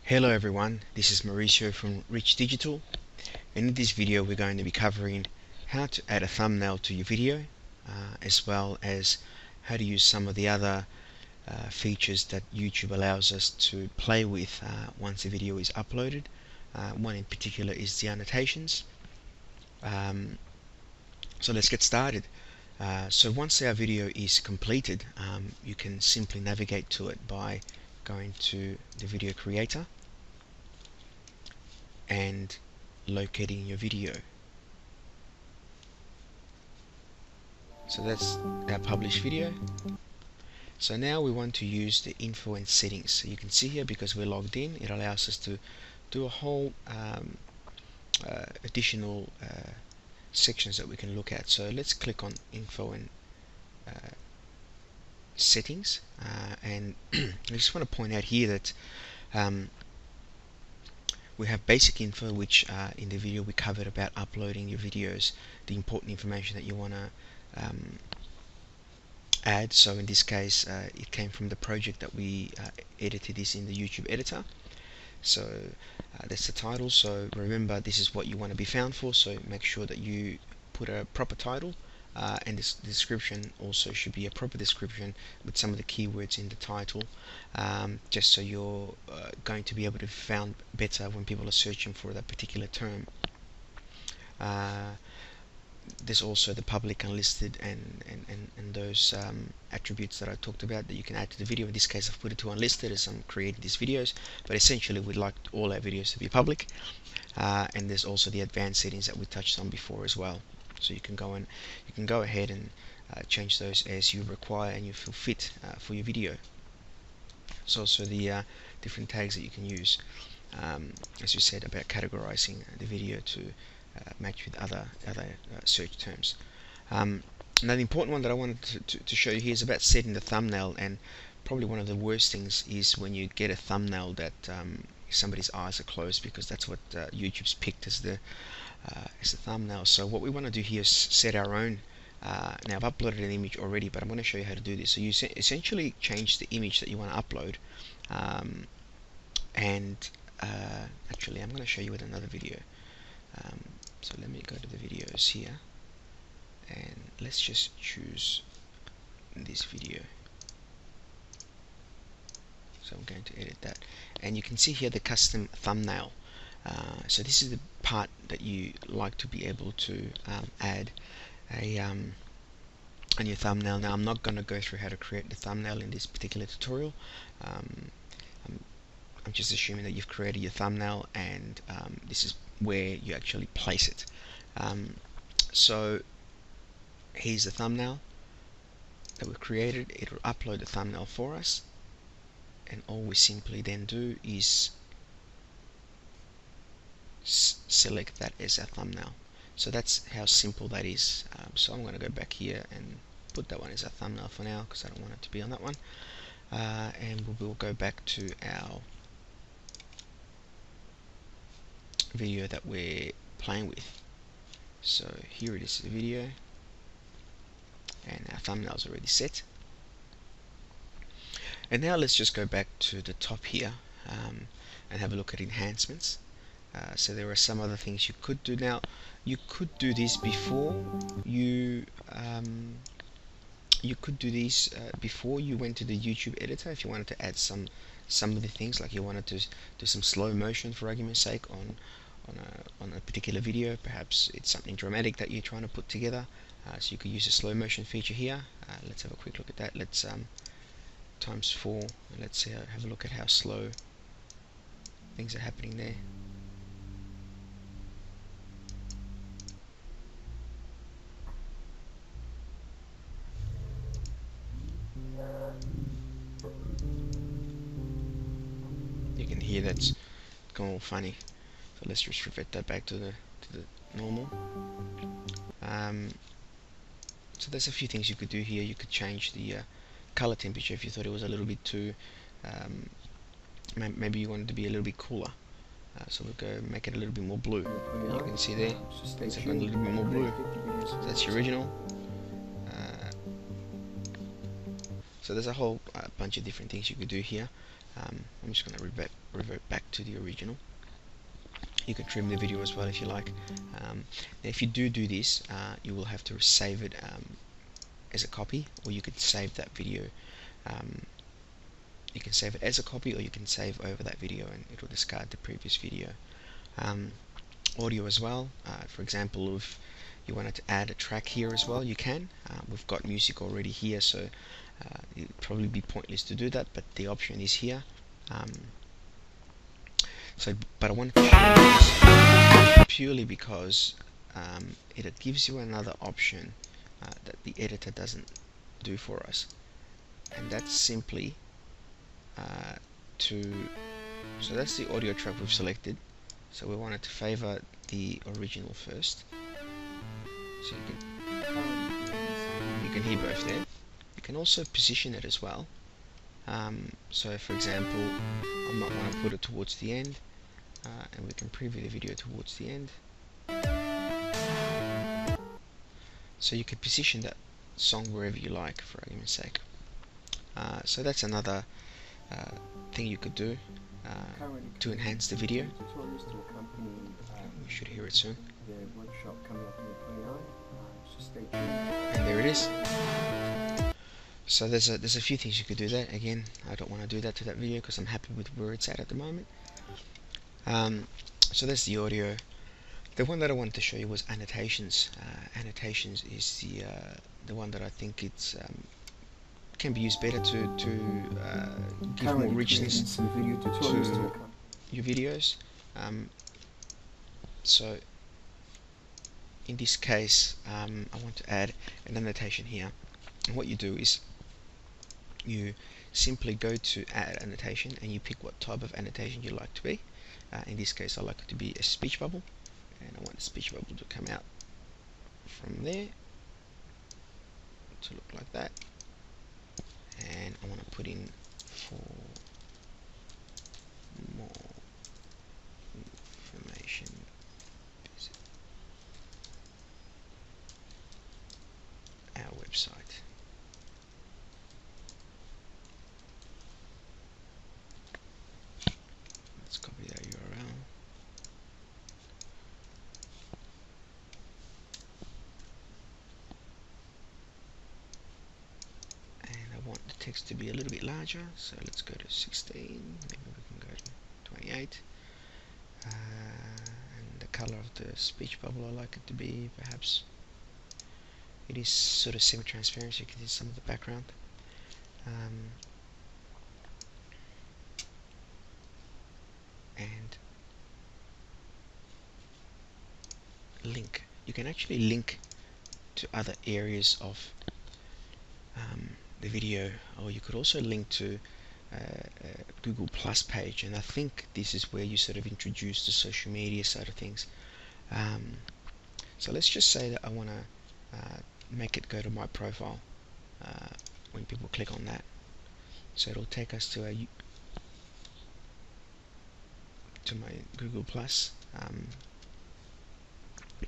Hello everyone, this is Mauricio from Rich Digital, and in this video we're going to be covering how to add a thumbnail to your video, as well as how to use some of the other features that YouTube allows us to play with once a video is uploaded. One in particular is the annotations. So let's get started. So once our video is completed, you can simply navigate to it by going to the video creator and locating your video. So that's our published video. So now we want to use the info and settings. So you can see here, because we're logged in, it allows us to do a whole additional sections that we can look at. So let's click on info and settings, and I just want to point out here that we have basic info, which in the video we covered about uploading your videos, the important information that you want to add. So in this case, it came from the project that we edited this in the YouTube editor. So that's the title. So remember, this is what you want to be found for, so make sure that you put a proper title, and this description also should be a proper description with some of the keywords in the title, just so you're going to be able to be found better when people are searching for that particular term. There's also the public, unlisted, and those attributes that I talked about that you can add to the video. In this case, I've put it to unlisted as I'm creating these videos, but essentially we'd like all our videos to be public. And there's also the advanced settings that we touched on before as well. So you can go ahead and change those as you require and you feel fit for your video. There's also the different tags that you can use, as you said, about categorizing the video to match with other search terms. Now the important one that I wanted to show you here is about setting the thumbnail, and probably one of the worst things is when you get a thumbnail that somebody's eyes are closed, because that's what YouTube's picked as the thumbnail. So what we want to do here is set our own. Now I've uploaded an image already, but I'm going to show you how to do this. So you essentially change the image that you want to upload, and actually I'm going to show you with another video. So let me go to the videos here, and let's just choose this video. So I'm going to edit that, and you can see here the custom thumbnail. So this is the part that you like to be able to add on your thumbnail. Now I'm not going to go through how to create the thumbnail in this particular tutorial. I'm just assuming that you've created your thumbnail, and this is where you actually place it. So here's the thumbnail that we've created. It will upload the thumbnail for us, and all we simply then do is select that as our thumbnail. So that's how simple that is. So I'm going to go back here and put that one as a thumbnail for now, because I don't want it to be on that one, and we'll go back to our video that we're playing with. So here it is, the video, and our thumbnail's already set. And now let's just go back to the top here and have a look at enhancements. So there are some other things you could do. Now you could do this before you could do these before you went to the YouTube editor, if you wanted to add some of the things, like you wanted to do some slow motion, for argument's sake, on a particular video. Perhaps it's something dramatic that you're trying to put together, so you could use the slow motion feature here. Let's have a quick look at that. Let's times 4, and let's have a look at how slow things are happening there. You can hear that's going all funny. So let's just revert that back to the normal. So there's a few things you could do here. You could change the color temperature if you thought it was a little bit too maybe you wanted to be a little bit cooler. So we'll go make it a little bit more blue. You can see there, things have gone a little bit more blue. So that's the original. So there's a whole bunch of different things you could do here. I'm just going to revert back to the original. You can trim the video as well if you like. Now if you do this, you will have to save it as a copy, or you could save that video. You can save it as a copy, or you can save over that video and it will discard the previous video. Audio as well. For example, if you wanted to add a track here as well, you can. We've got music already here, so it'd probably be pointless to do that, but the option is here. But I wanted to show this purely because it gives you another option that the editor doesn't do for us, and that's simply so that's the audio track we've selected. So we wanted to favor the original first. So you can hear both there. You can also position it as well. So for example, I might want to put it towards the end, and we can preview the video towards the end. So you can position that song wherever you like, for argument's sake. So that's another thing you could do to enhance the video. We should hear it soon. And there it is. So there's a few things you could do there. Again, I don't want to do that to that video because I'm happy with where it's at the moment. So that's the audio. The one that I wanted to show you was Annotations. Annotations is the one that I think it's can be used better to give more richness to your videos. So in this case, I want to add an annotation here. And what you do is you simply go to add annotation and you pick what type of annotation you like to be. In this case, I like it to be a speech bubble, and I want the speech bubble to come out from there to look like that. And I want to put in for more information visit our website. Let's copy that URL. And I want the text to be a little bit larger, so let's go to 16, maybe we can go to 28. And the color of the speech bubble, I like it to be perhaps, it is sort of semi-transparent, so you can see some of the background. And link. You can actually link to other areas of the video, or you could also link to a Google Plus page, and I think this is where you sort of introduce the social media side of things. So let's just say that I want to make it go to my profile when people click on that. So it'll take us to my Google Plus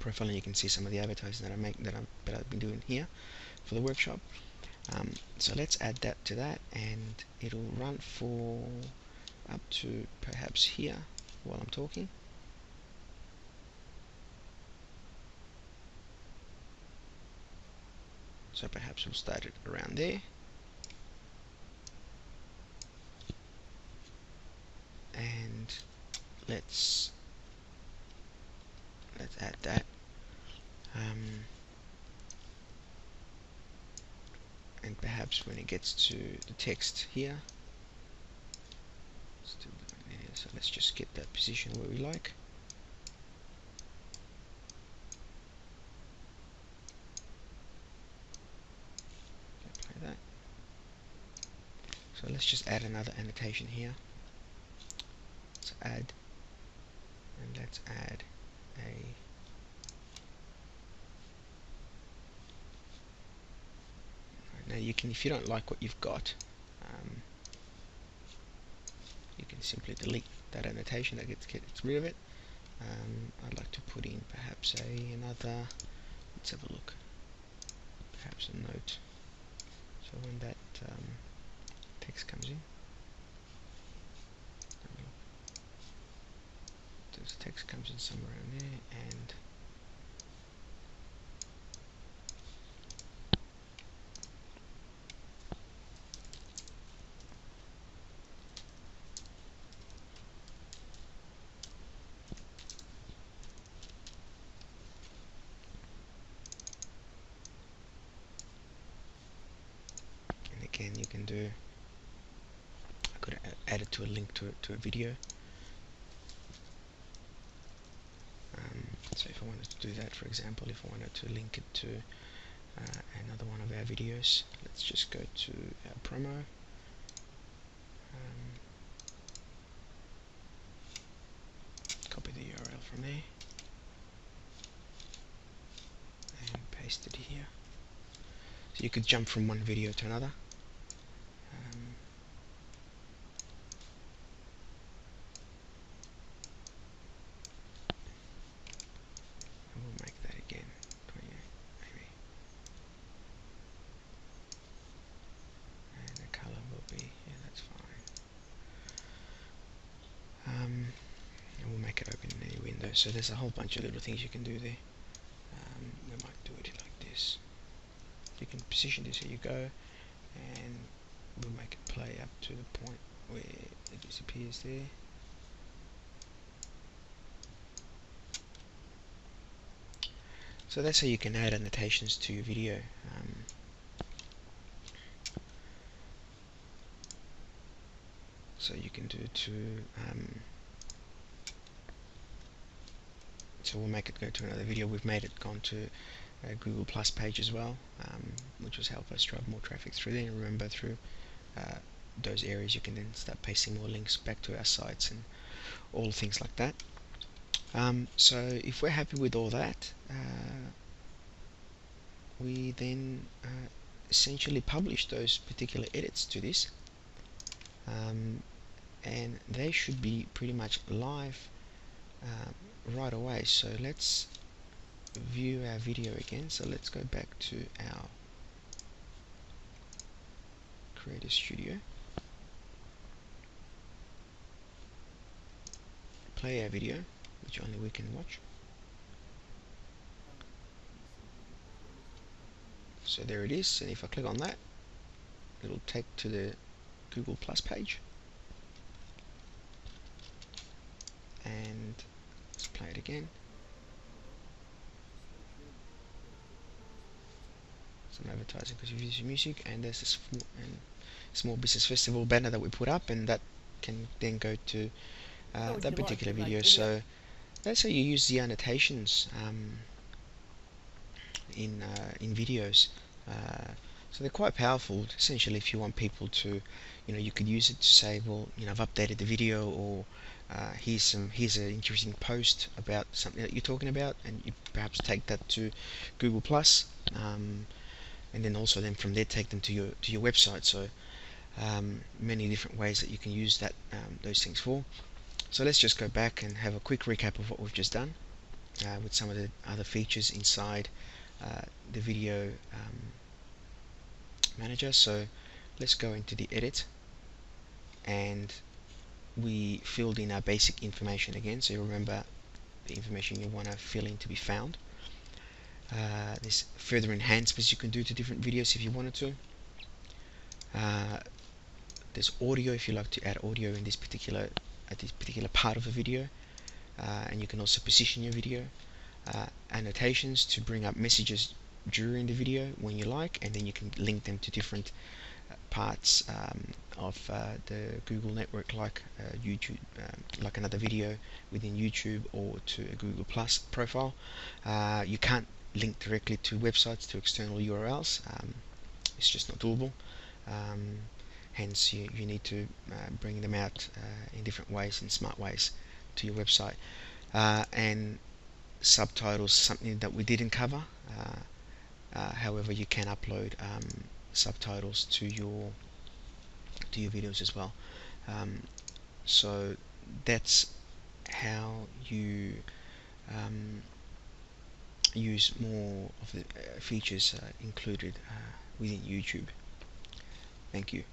profile, and you can see some of the advertising that I've been doing here for the workshop. So let's add that to that, and it'll run for up to perhaps here while I'm talking. So perhaps we'll start it around there. And let's add that. And perhaps when it gets to the text here, still doing there, so let's just get that position where we like. Play that. So let's just add another annotation here. Let's add, and let's add a now you can, if you don't like what you've got, you can simply delete that annotation. That gets rid of it. I'd like to put in perhaps another, let's have a look, perhaps a note, so when that text comes in, because the text comes in somewhere around there, and again you can do, I could add it to a link to a video. So if I wanted to do that, for example, if I wanted to link it to another one of our videos, let's just go to our promo. Copy the URL from there and paste it here. So you could jump from one video to another. I will make that again 28 maybe, and the color will be, yeah, that's fine. And we'll make it open in any window. So there's a whole bunch of little things you can do there. We might do it like this. You can position this, here you go, and we'll make it play up to the point where it disappears there. So that's how you can add annotations to your video. So you can do it to, so we'll make it go to another video. We've made it gone to a Google Plus page as well, which will help us drive more traffic through there. And remember, through those areas you can then start pasting more links back to our sites and all things like that. So if we're happy with all that, we then essentially publish those particular edits to this, and they should be pretty much live right away. So let's view our video again. So let's go back to our Creator Studio, play our video, which only we can watch. So there it is, and if I click on that, it'll take to the Google Plus page, and let's play it again. Some advertising because you've used your music, and there's this small business festival banner that we put up, and that can then go to that particular video. So that's how you use the annotations in videos. So they're quite powerful. Essentially, if you want people to, you could use it to say, well, I've updated the video, or here's an interesting post about something that you're talking about, and you perhaps take that to Google Plus, and then also then from there take them to your website. So many different ways that you can use that those things for. So let's just go back and have a quick recap of what we've just done with some of the other features inside the video manager. So let's go into the edit, and we filled in our basic information again. So you remember the information you want to fill in to be found. There's further enhancements you can do to different videos if you wanted to. There's audio if you like to add audio in this particular part of a video, and you can also position your video. Annotations to bring up messages during the video when you like, and then you can link them to different parts of the Google network, like YouTube, like another video within YouTube, or to a Google Plus profile. You can't link directly to websites, to external URLs. It's just not doable. Hence you need to bring them out in different ways, in smart ways, to your website. And subtitles, something that we didn't cover. However, you can upload subtitles to your videos as well. So that's how you use more of the features included within YouTube. Thank you.